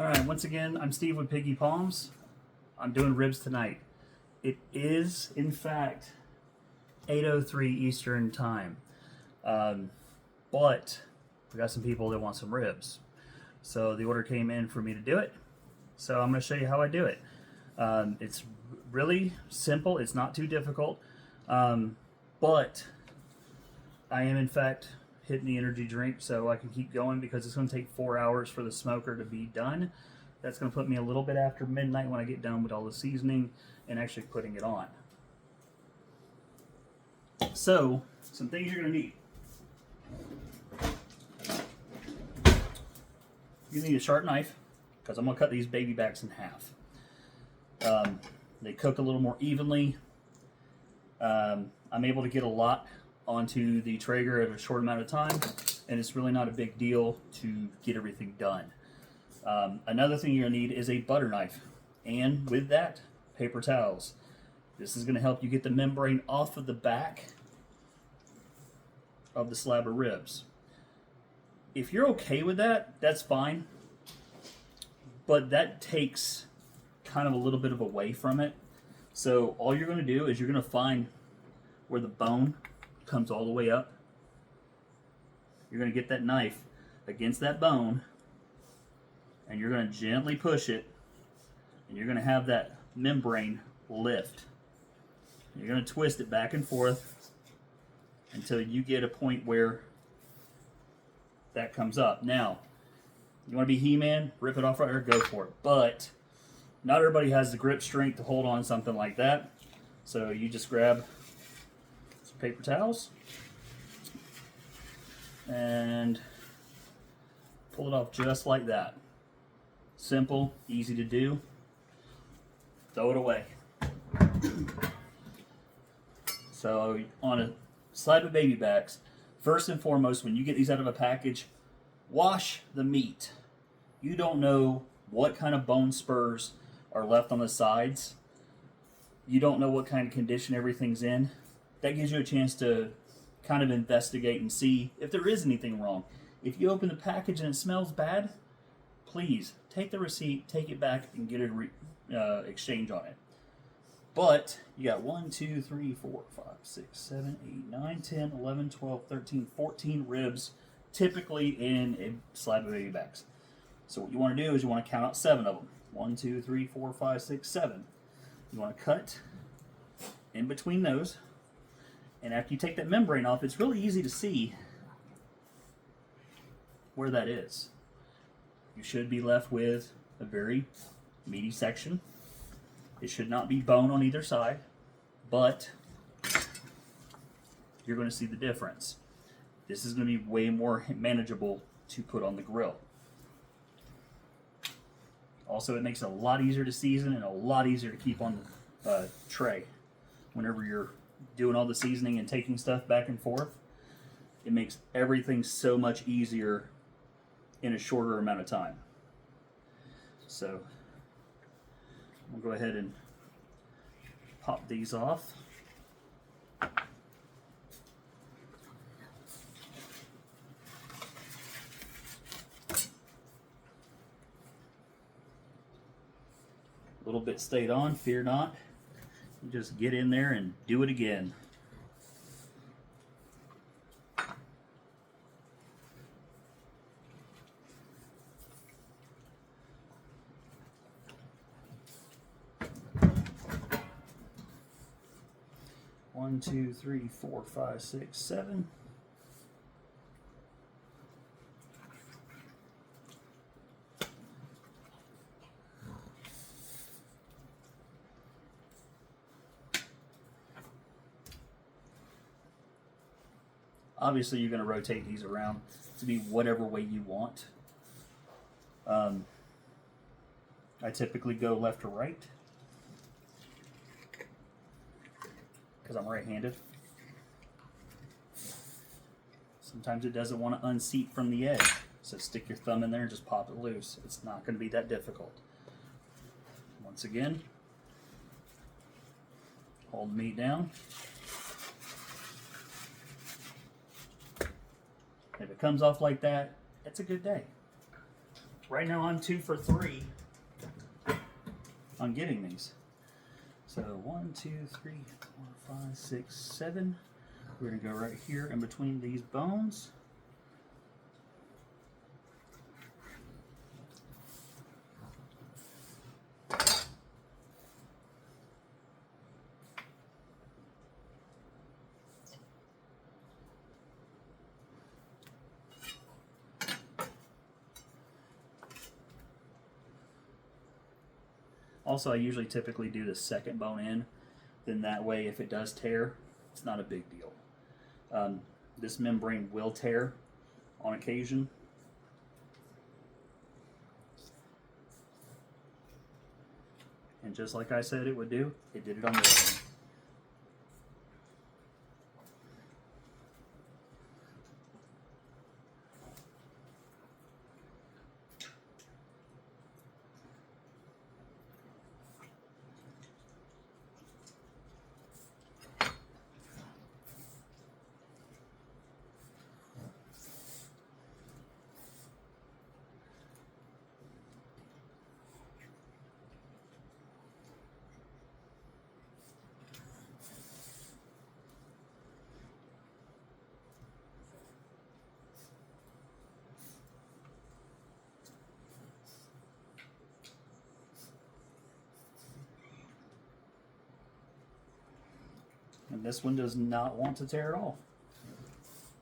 All right, once again, I'm Steve with Piggy Palms. I'm doing ribs tonight. It is, in fact, 8:03 Eastern Time. But we got some people that want some ribs. So the order came in for me to do it. So I'm going to show you how I do it. It's really simple. It's not too difficult. But I am, in fact, hitting the energy drink so I can keep going because it's going to take 4 hours for the smoker to be done. That's going to put me a little bit after midnight when I get done with all the seasoning and actually putting it on. So, some things you're going to need. You need a sharp knife because I'm going to cut these baby backs in half. They cook a little more evenly. I'm able to get a lot onto the Traeger at a short amount of time, and it's really not a big deal to get everything done. Another thing you're going to need is a butter knife, and with that, paper towels. This is going to help you get the membrane off of the back of the slab of ribs. If you're okay with that, that's fine, but that takes kind of a little bit of away from it. So all you're going to do is you're going to find where the bone comes all the way up. You're going to get that knife against that bone, and you're going to gently push it, and you're going to have that membrane lift. You're going to twist it back and forth until you get a point where that comes up. Now, you want to be He-Man, rip it off right there, go for it. But not everybody has the grip strength to hold on something like that. So you just grab some paper towels and pull it off just like that. Simple, easy to do. Throw it away. So on a slab of baby backs, first and foremost, when you get these out of a package, wash the meat. You don't know what kind of bone spurs are left on the sides. You don't know what kind of condition everything's in. That gives you a chance to kind of investigate and see if there is anything wrong. If you open the package and it smells bad, please take the receipt, take it back, and get a exchange on it. But you got 1, 2, 3, 4, 5, 6, 7, 8, 9, 10, 11, 12, 13, 14 ribs typically in a slab of baby backs. So what you want to do is you want to count out 7 of them. 1, 2, 3, 4, 5, 6, 7. You want to cut in between those. And after you take that membrane off, it's really easy to see where that is. You should be left with a very meaty section. It should not be bone on either side, but you're going to see the difference. This is going to be way more manageable to put on the grill. Also, it makes it a lot easier to season and a lot easier to keep on the tray. Whenever you're doing all the seasoning and taking stuff back and forth, it makes everything so much easier in a shorter amount of time. So we'll go ahead and pop these off. A little bit stayed on, fear not. You just get in there and do it again. One, two, three, 4, 5, 6, 7. Obviously, you're going to rotate these around to be whatever way you want. I typically go left to right because I'm right-handed. Sometimes it doesn't want to unseat from the edge, so stick your thumb in there and just pop it loose. It's not going to be that difficult. Once again, hold the meat down. If it comes off like that, it's a good day. right now I'm 2 for 3 on getting these. So 1, 2, 3, 4, 5, 6, 7. We're gonna go right here in between these bones. Also, I usually typically do the second bone in, then that way if it does tear, it's not a big deal. This membrane will tear on occasion. And just like I said it would do, it did it on this one. And this one does not want to tear it off.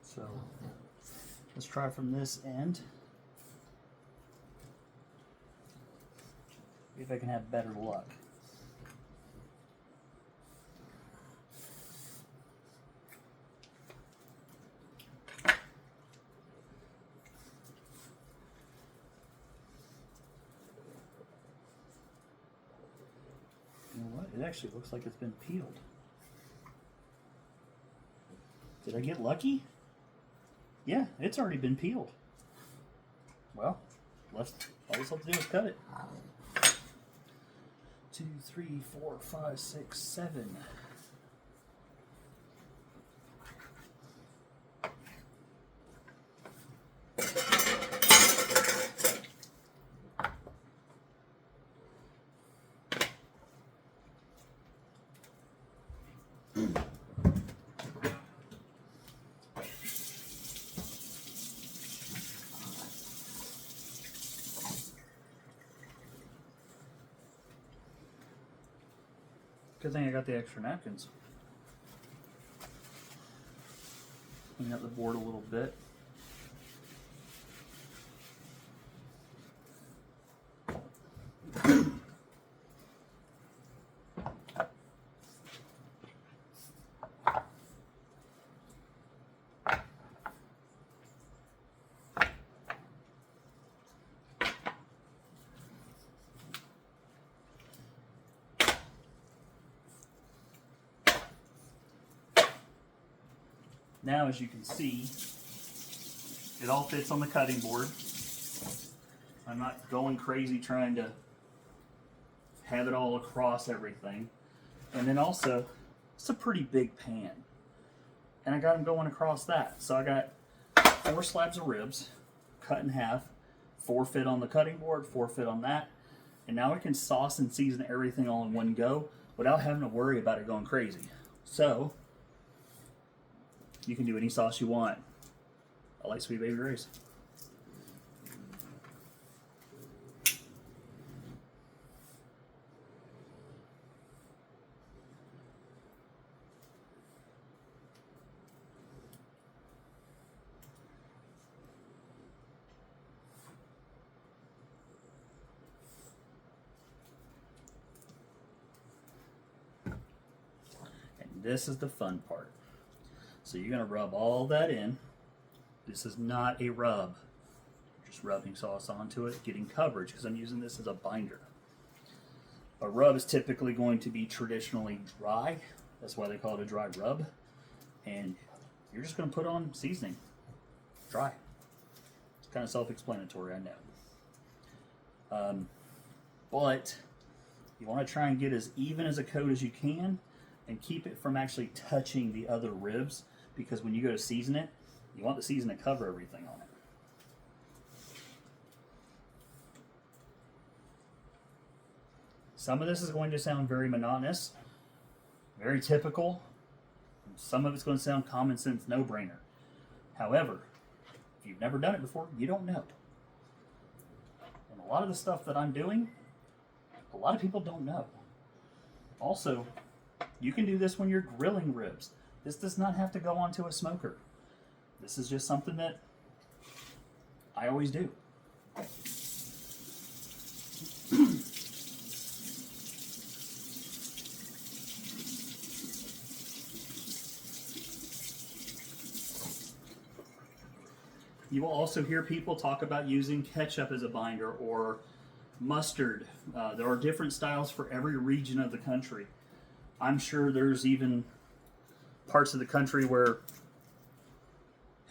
So let's try from this end. See if I can have better luck. You know what? It actually looks like it's been peeled. Did I get lucky? Yeah, it's already been peeled. Well, all we have to do is cut it. 2, 3, 4, 5, 6, 7. Good thing I got the extra napkins. Clean up the board a little bit. Now, as you can see, it all fits on the cutting board. I'm not going crazy trying to have it all across everything. And then also, it's a pretty big pan. And I got them going across that. So I got 4 slabs of ribs cut in half, 4 fit on the cutting board, 4 fit on that. And now I can sauce and season everything all in one go without having to worry about it going crazy. So you can do any sauce you want. I like Sweet Baby Ray's. And this is the fun part. So you're going to rub all that in. This is not a rub. Just rubbing sauce onto it, getting coverage, because I'm using this as a binder. A rub is typically going to be traditionally dry. That's why they call it a dry rub. And you're just going to put on seasoning. Dry. It's kind of self-explanatory, I know. But you want to try and get as even as a coat as you can and keep it from actually touching the other ribs, because when you go to season it, you want the season to cover everything on it. Some of this is going to sound very monotonous, very typical. Some of it's going to sound common sense, no-brainer. However, if you've never done it before, you don't know. And a lot of the stuff that I'm doing, a lot of people don't know. Also, you can do this when you're grilling ribs. This does not have to go onto a smoker. This is just something that I always do. You will also hear people talk about using ketchup as a binder or mustard. There are different styles for every region of the country. I'm sure there's even parts of the country where,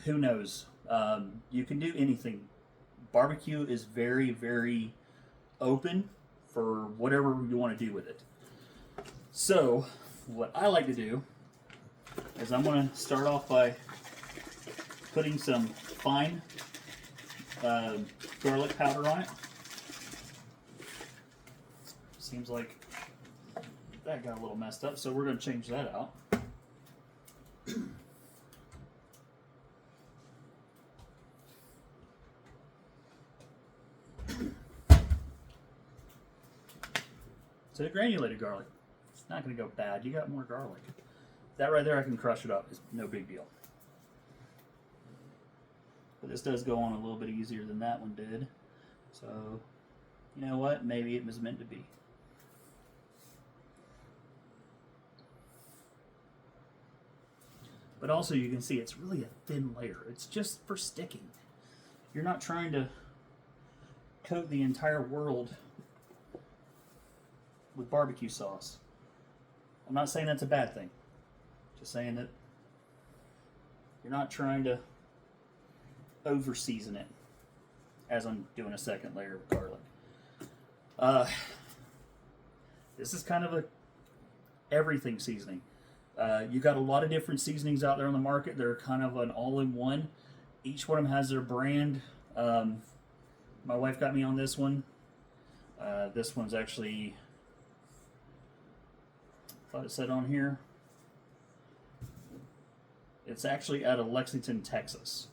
who knows, you can do anything. Barbecue is very, very open for whatever you want to do with it. So, what I like to do is I'm going to start off by putting some fine garlic powder on it. Seems like that got a little messed up, so we're going to change that out. So the granulated garlic, it's not going to go bad. You got more garlic. That right there, I can crush it up. It's no big deal. But this does go on a little bit easier than that one did. So, you know what? Maybe it was meant to be. But also you can see it's really a thin layer. It's just for sticking. You're not trying to coat the entire world with barbecue sauce. I'm not saying that's a bad thing. Just saying that you're not trying to over season it as I'm doing a second layer of garlic. This is kind of a everything seasoning. You got a lot of different seasonings out there on the market. They're kind of an all-in-one. Each one of them has their brand. My wife got me on this one. This one's actually, I thought it said on here, it's actually out of Lexington, Texas.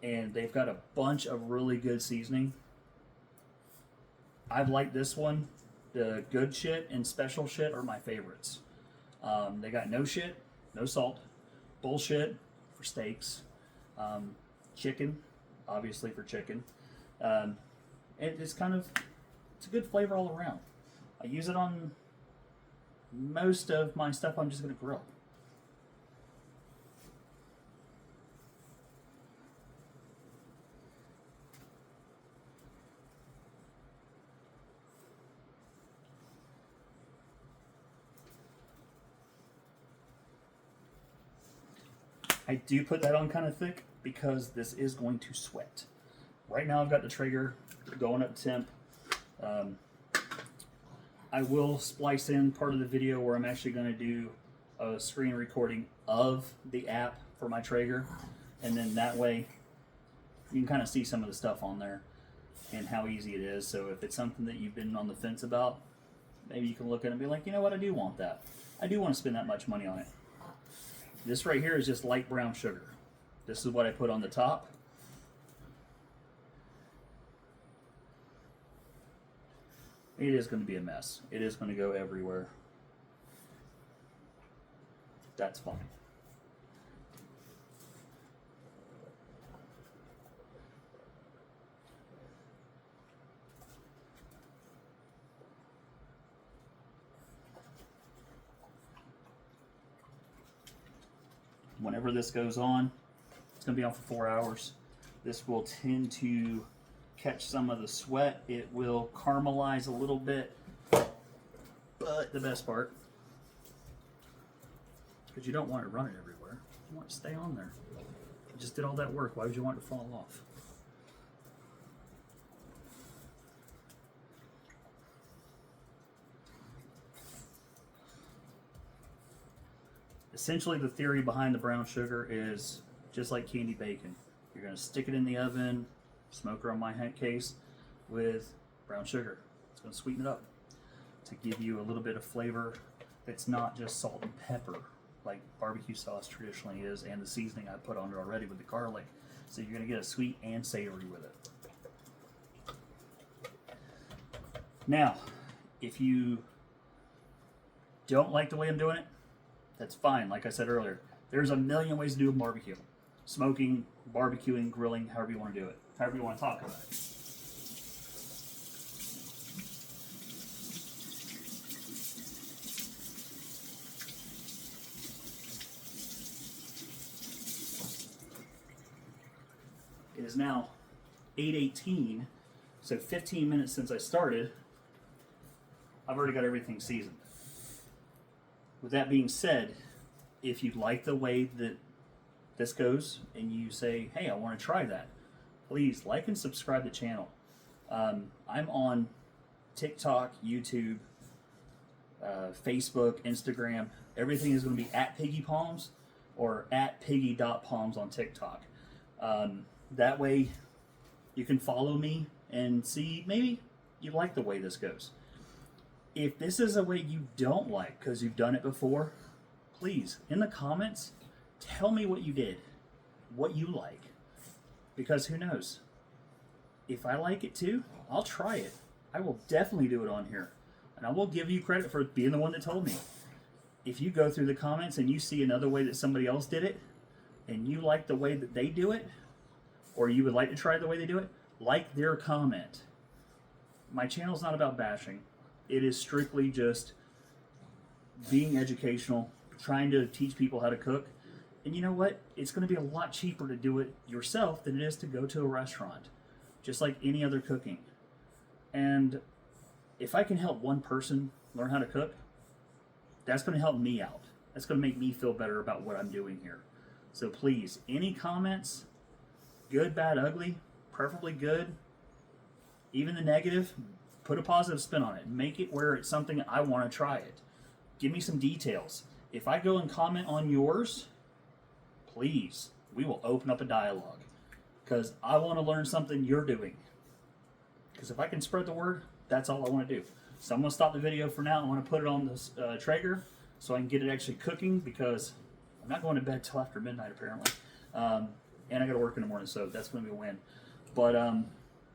And they've got a bunch of really good seasoning. I've liked this one. The good shit and special shit are my favorites. They got no shit, no salt, bullshit for steaks, chicken, obviously for chicken. It's a good flavor all around. I use it on most of my stuff I'm just going to grill. I do put that on kind of thick because this is going to sweat. Right now I've got the Traeger going up temp. I will splice in part of the video where I'm actually going to do a screen recording of the app for my Traeger, and then that way you can kind of see some of the stuff on there and how easy it is. So if it's something that you've been on the fence about, maybe you can look at it and be like, you know what, I do want that. I do want to spend that much money on it. This right here is just light brown sugar. This is what I put on the top. It is going to be a mess. It is going to go everywhere. That's fine. Whenever this goes on, it's going to be on for 4 hours. This will tend to catch some of the sweat. It will caramelize a little bit, but the best part, because you don't want to run it everywhere, you want it to stay on there. You just did all that work. Why would you want it to fall off? Essentially, the theory behind the brown sugar is just like candy bacon. You're going to stick it in the oven, smoker on my case, with brown sugar. It's going to sweeten it up. to give you a little bit of flavor that's not just salt and pepper like barbecue sauce traditionally is, and the seasoning I put on it already with the garlic. So you're going to get a sweet and savory with it. Now, if you don't like the way I'm doing it, that's fine. Like I said earlier, there's a million ways to do a barbecue. Smoking, barbecuing, grilling, however you want to do it. However you want to talk about it. It is now 8:18, so 15 minutes since I started. I've already got everything seasoned. With that being said, if you like the way that this goes and you say, hey, I want to try that, please like and subscribe to the channel. I'm on TikTok, YouTube, Facebook, Instagram. Everything is going to be at Piggy Palms or at piggy.palms on TikTok. That way you can follow me and see maybe you like the way this goes. If this is a way you don't like because you've done it before, please, in the comments, tell me what you did, what you like. Because who knows? If I like it too, I'll try it. I will definitely do it on here. And I will give you credit for being the one that told me. If you go through the comments and you see another way that somebody else did it, and you like the way that they do it, or you would like to try the way they do it, like their comment. My channel's not about bashing. It is strictly just being educational, trying to teach people how to cook. And you know what? It's going to be a lot cheaper to do it yourself than it is to go to a restaurant, just like any other cooking. And if I can help one person learn how to cook, that's going to help me out. That's going to make me feel better about what I'm doing here. So please, any comments, good, bad, ugly, preferably good, even the negative, put a positive spin on it. Make it where it's something I want to try it. Give me some details. If I go and comment on yours, please, we will open up a dialogue. Because I want to learn something you're doing. Because if I can spread the word, that's all I want to do. So I'm going to stop the video for now. I want to put it on this Traeger so I can get it actually cooking, because I'm not going to bed till after midnight apparently. And I got to work in the morning, so that's going to be a win. But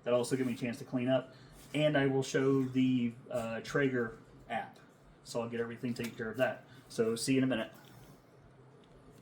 that'll also give me a chance to clean up. And I will show the Traeger app. So I'll get everything taken care of that. So see you in a minute.